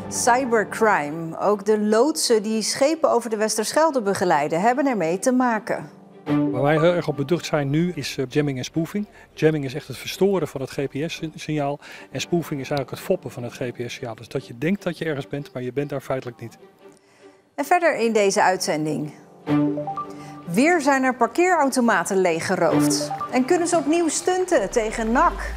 Cybercrime. Ook de loodsen die schepen over de Westerschelde begeleiden hebben ermee te maken. Waar wij heel erg op beducht zijn nu is jamming en spoofing. Jamming is echt het verstoren van het GPS-signaal. En spoofing is eigenlijk het foppen van het GPS-signaal. Dus dat je denkt dat je ergens bent, maar je bent daar feitelijk niet. En verder in deze uitzending. Weer zijn er parkeerautomaten leeggeroofd. En kunnen ze opnieuw stunten tegen NAC.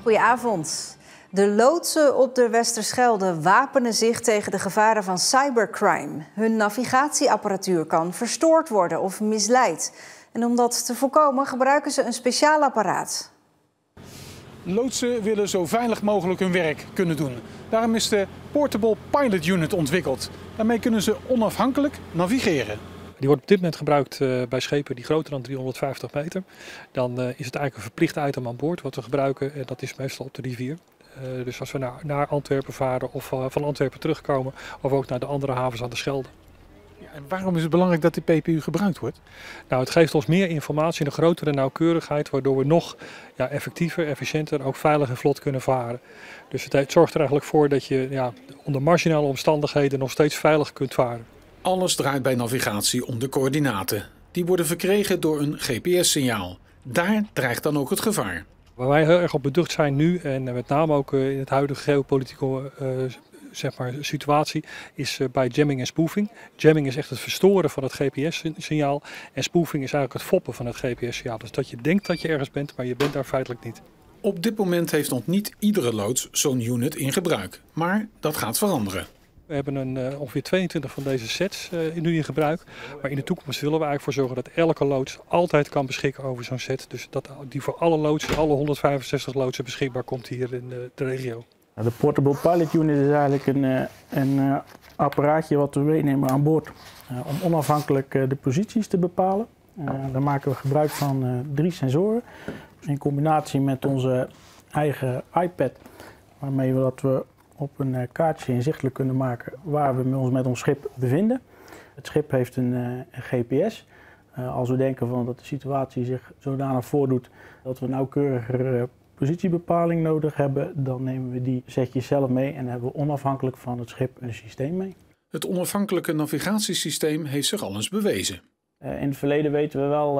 Goedenavond. De loodsen op de Westerschelde wapenen zich tegen de gevaren van cybercrime. Hun navigatieapparatuur kan verstoord worden of misleid. En om dat te voorkomen gebruiken ze een speciaal apparaat. Loodsen willen zo veilig mogelijk hun werk kunnen doen. Daarom is de Portable Pilot Unit ontwikkeld. Daarmee kunnen ze onafhankelijk navigeren. Die wordt op dit moment gebruikt bij schepen die groter dan 350 meter. Dan is het eigenlijk een verplicht item aan boord wat we gebruiken. En dat is meestal op de rivier. Dus als we naar Antwerpen varen of van Antwerpen terugkomen of ook naar de andere havens aan de Schelde. Ja, en waarom is het belangrijk dat die PPU gebruikt wordt? Nou, het geeft ons meer informatie en een grotere nauwkeurigheid, waardoor we nog effectiever, efficiënter en ook veilig en vlot kunnen varen. Dus het zorgt er eigenlijk voor dat je onder marginale omstandigheden nog steeds veilig kunt varen. Alles draait bij navigatie om de coördinaten. Die worden verkregen door een GPS-signaal. Daar dreigt dan ook het gevaar. Waar wij heel erg op beducht zijn nu, en met name ook in het huidige geopolitieke situatie, is bij jamming en spoofing. Jamming is echt het verstoren van het GPS-signaal. En spoofing is eigenlijk het foppen van het GPS-signaal. Dus dat je denkt dat je ergens bent, maar je bent daar feitelijk niet. Op dit moment heeft nog niet iedere loods zo'n unit in gebruik. Maar dat gaat veranderen. We hebben ongeveer 22 van deze sets nu in gebruik. Maar in de toekomst willen we eigenlijk voor zorgen dat elke loods altijd kan beschikken over zo'n set. Dus dat die voor alle loodsen, alle 165 loodsen beschikbaar komt hier in de regio. De Portable Pilot Unit is eigenlijk een apparaatje wat we meenemen aan boord om onafhankelijk de posities te bepalen. Daar maken we gebruik van 3 sensoren in combinatie met onze eigen iPad, waarmee we op een kaartje inzichtelijk kunnen maken waar we ons met ons schip bevinden. Het schip heeft een GPS. Als we denken van dat de situatie zich zodanig voordoet dat we nauwkeuriger positiebepaling nodig hebben, dan nemen we die setjes zelf mee en hebben we onafhankelijk van het schip een systeem mee. Het onafhankelijke navigatiesysteem heeft zich al eens bewezen. In het verleden weten we wel,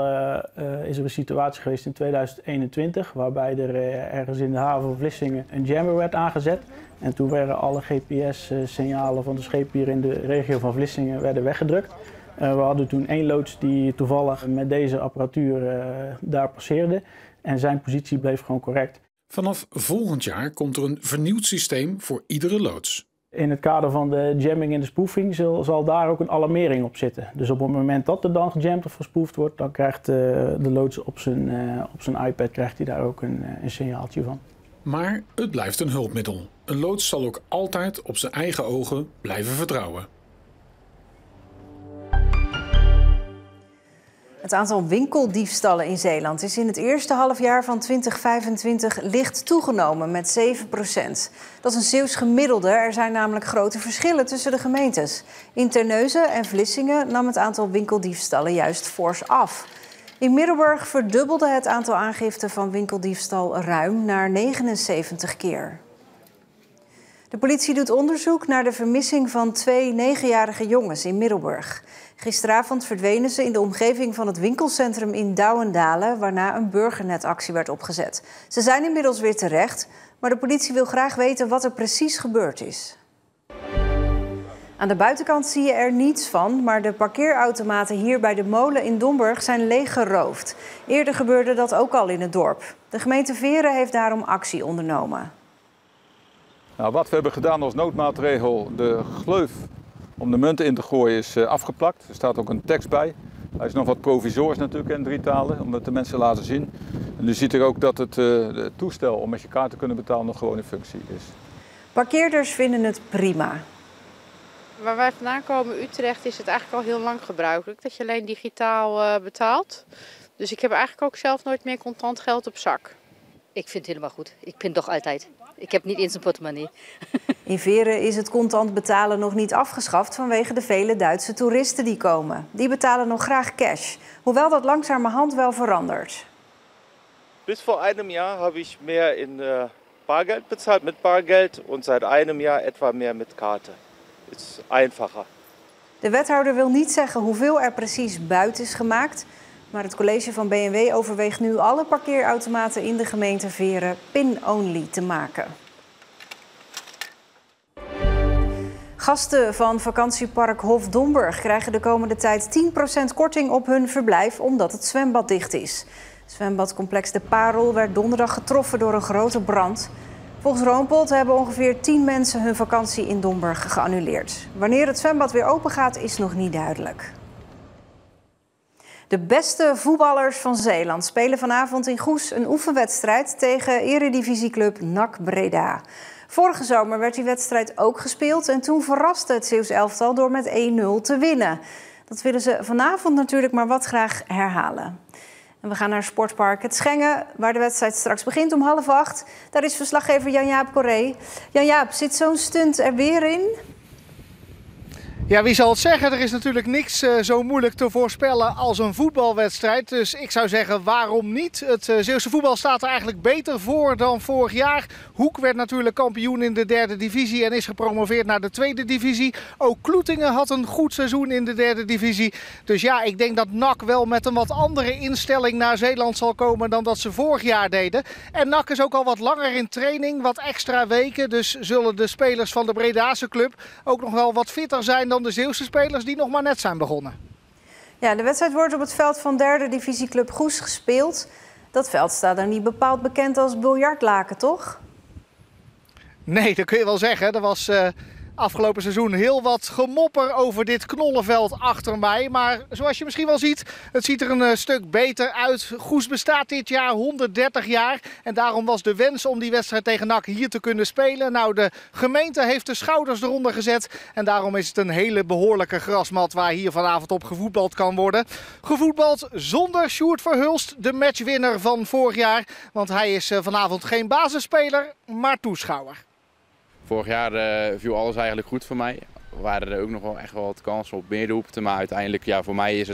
is er een situatie geweest in 2021 waarbij er ergens in de haven van Vlissingen een jammer werd aangezet. En toen werden alle GPS-signalen van de schepen hier in de regio van Vlissingen weggedrukt. We hadden toen 1 loods die toevallig met deze apparatuur daar passeerde en zijn positie bleef gewoon correct. Vanaf volgend jaar komt er een vernieuwd systeem voor iedere loods. In het kader van de jamming en de spoofing zal daar ook een alarmering op zitten. Dus op het moment dat er dan gejamd of gespoofd wordt, dan krijgt de loods op zijn iPad krijgt hij daar ook een signaaltje van. Maar het blijft een hulpmiddel. Een loods zal ook altijd op zijn eigen ogen blijven vertrouwen. Het aantal winkeldiefstallen in Zeeland is in het eerste halfjaar van 2025 licht toegenomen met 7%. Dat is een Zeeuws gemiddelde. Er zijn namelijk grote verschillen tussen de gemeentes. In Terneuzen en Vlissingen nam het aantal winkeldiefstallen juist fors af. In Middelburg verdubbelde het aantal aangiften van winkeldiefstal ruim naar 79 keer. De politie doet onderzoek naar de vermissing van 2 9-jarige jongens in Middelburg. Gisteravond verdwenen ze in de omgeving van het winkelcentrum in Douwendalen, waarna een burgernetactie werd opgezet. Ze zijn inmiddels weer terecht, maar de politie wil graag weten wat er precies gebeurd is. Aan de buitenkant zie je er niets van, maar de parkeerautomaten hier bij de molen in Domburg zijn leeggeroofd. Eerder gebeurde dat ook al in het dorp. De gemeente Veren heeft daarom actie ondernomen. Nou, wat we hebben gedaan als noodmaatregel, de gleuf om de munten in te gooien is afgeplakt. Er staat ook een tekst bij. Hij is nog wat provisorisch natuurlijk in 3 talen, om het de mensen te laten zien. En nu ziet er ook dat het toestel om met je kaart te kunnen betalen nog gewoon in functie is. Parkeerders vinden het prima. Waar wij vandaan komen, Utrecht, is het eigenlijk al heel lang gebruikelijk dat je alleen digitaal betaalt. Dus ik heb eigenlijk ook zelf nooit meer contant geld op zak. Ik vind het helemaal goed. Ik pin toch altijd. Ik heb niet eens een portemonnee. In Veeren is het contant betalen nog niet afgeschaft vanwege de vele Duitse toeristen die komen. Die betalen nog graag cash, hoewel dat langzamerhand wel verandert. Bis vor einem Jahr habe ich mehr in Bargeld bezahlt, mit Bargeld, und seit einem Jahr etwa mehr mit Karte. Ist einfacher. De wethouder wil niet zeggen hoeveel er precies buiten is gemaakt, maar het college van B&W overweegt nu alle parkeerautomaten in de gemeente Veeren PIN-only te maken. Gasten van vakantiepark Hofdomburg krijgen de komende tijd 10% korting op hun verblijf omdat het zwembad dicht is. Het zwembadcomplex De Parel werd donderdag getroffen door een grote brand. Volgens Roompot hebben ongeveer 10 mensen hun vakantie in Domburg geannuleerd. Wanneer het zwembad weer open gaat is nog niet duidelijk. De beste voetballers van Zeeland spelen vanavond in Goes een oefenwedstrijd tegen eredivisieclub NAC Breda. Vorige zomer werd die wedstrijd ook gespeeld en toen verraste het Zeeuws elftal door met 1-0 te winnen. Dat willen ze vanavond natuurlijk maar wat graag herhalen. En we gaan naar Sportpark Het Schengen, waar de wedstrijd straks begint om 7:30. Daar is verslaggever Jan-Jaap Corré. Jan-Jaap, zit zo'n stunt er weer in? Ja, wie zal het zeggen? Er is natuurlijk niks zo moeilijk te voorspellen als een voetbalwedstrijd. Dus ik zou zeggen, waarom niet? Het Zeeuwse voetbal staat er eigenlijk beter voor dan vorig jaar. Hoek werd natuurlijk kampioen in de 3e divisie en is gepromoveerd naar de 2e divisie. Ook Kloetingen had een goed seizoen in de 3e divisie. Dus ja, ik denk dat NAC wel met een wat andere instelling naar Zeeland zal komen dan dat ze vorig jaar deden. En NAC is ook al wat langer in training, wat extra weken. Dus zullen de spelers van de Bredase club ook nog wel wat fitter zijn dan de Zeeuwse spelers die nog maar net zijn begonnen. Ja, de wedstrijd wordt op het veld van 3e divisieclub Goes gespeeld. Dat veld staat er niet bepaald bekend als biljartlaken, toch? Nee, dat kun je wel zeggen. Er was afgelopen seizoen heel wat gemopper over dit knollenveld achter mij. Maar zoals je misschien wel ziet, het ziet er een stuk beter uit. Goes bestaat dit jaar 130 jaar. En daarom was de wens om die wedstrijd tegen NAC hier te kunnen spelen. Nou, de gemeente heeft de schouders eronder gezet. En daarom is het een hele behoorlijke grasmat waar hier vanavond op gevoetbald kan worden. Gevoetbald zonder Sjoerd Verhulst, de matchwinner van vorig jaar. Want hij is vanavond geen basisspeler, maar toeschouwer. Vorig jaar viel alles eigenlijk goed voor mij. Er waren er ook nog wel echt wel wat kansen op meer doelpunten. Maar uiteindelijk, ja, voor mij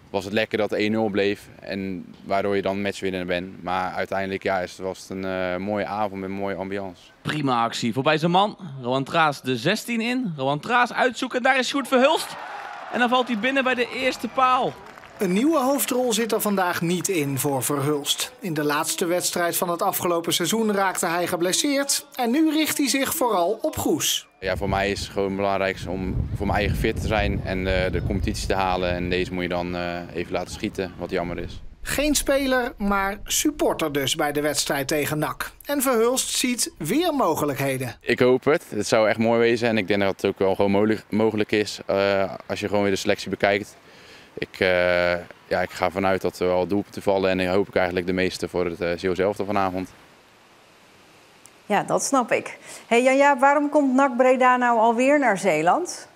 was het lekker dat het 1-0 bleef. En waardoor je dan matchwinner bent. Maar uiteindelijk was het een mooie avond met een mooie ambiance. Prima actie voorbij zijn man. Rowan Traas de 16 in. Rowan Traas uitzoeken. Daar is Sjoerd Verhulst. En dan valt hij binnen bij de eerste paal. Een nieuwe hoofdrol zit er vandaag niet in voor Verhulst. In de laatste wedstrijd van het afgelopen seizoen raakte hij geblesseerd. En nu richt hij zich vooral op Goes. Ja, voor mij is het gewoon belangrijk om voor mijn eigen fit te zijn en de competitie te halen. En deze moet je dan even laten schieten, wat jammer is. Geen speler, maar supporter dus bij de wedstrijd tegen NAC. En Verhulst ziet weer mogelijkheden. Ik hoop het. Het zou echt mooi wezen. En ik denk dat het ook wel gewoon mogelijk is als je gewoon weer de selectie bekijkt. Ik ga vanuit dat er wel doelpunten vallen en dan hoop ik eigenlijk de meeste voor het Zeeuws elftal vanavond. Ja, dat snap ik. Hey Jan-Jaap, waarom komt NAC Breda nou alweer naar Zeeland?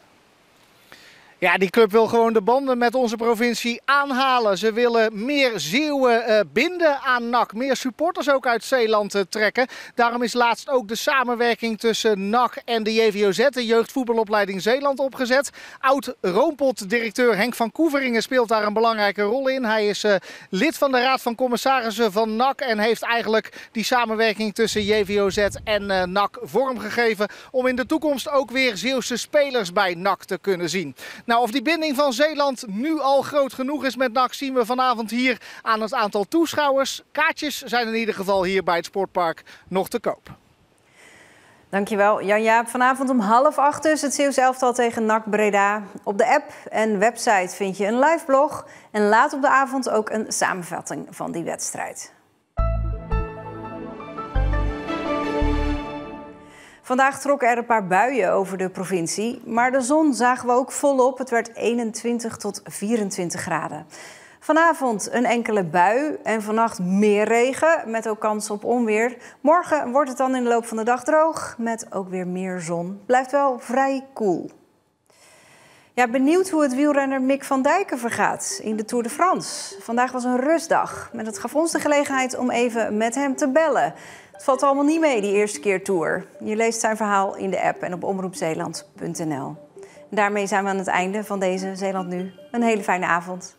Ja, die club wil gewoon de banden met onze provincie aanhalen. Ze willen meer Zeeuwen binden aan NAC. Meer supporters ook uit Zeeland trekken. Daarom is laatst ook de samenwerking tussen NAC en de JVOZ, de Jeugdvoetbalopleiding Zeeland, opgezet. Oud-Roompot-directeur Henk van Koeveringen speelt daar een belangrijke rol in. Hij is lid van de Raad van Commissarissen van NAC en heeft eigenlijk die samenwerking tussen JVOZ en NAC vormgegeven om in de toekomst ook weer Zeeuwse spelers bij NAC te kunnen zien. Nou, of die binding van Zeeland nu al groot genoeg is met NAC zien we vanavond hier aan het aantal toeschouwers. Kaartjes zijn in ieder geval hier bij het Sportpark nog te koop. Dankjewel Jan-Jaap. Vanavond om 7:30 dus het Zeeuws elftal tegen NAC Breda. Op de app en website vind je een live blog. En laat op de avond ook een samenvatting van die wedstrijd. Vandaag trokken er een paar buien over de provincie, maar de zon zagen we ook volop. Het werd 21 tot 24 graden. Vanavond een enkele bui en vannacht meer regen, met ook kans op onweer. Morgen wordt het dan in de loop van de dag droog, met ook weer meer zon. Blijft wel vrij koel. Ja, benieuwd hoe het wielrenner Mick van Dijken vergaat in de Tour de France. Vandaag was een rustdag. En het gaf ons de gelegenheid om even met hem te bellen. Het valt allemaal niet mee, die eerste keer Tour. Je leest zijn verhaal in de app en op omroepzeeland.nl. Daarmee zijn we aan het einde van deze Zeeland Nu. Een hele fijne avond.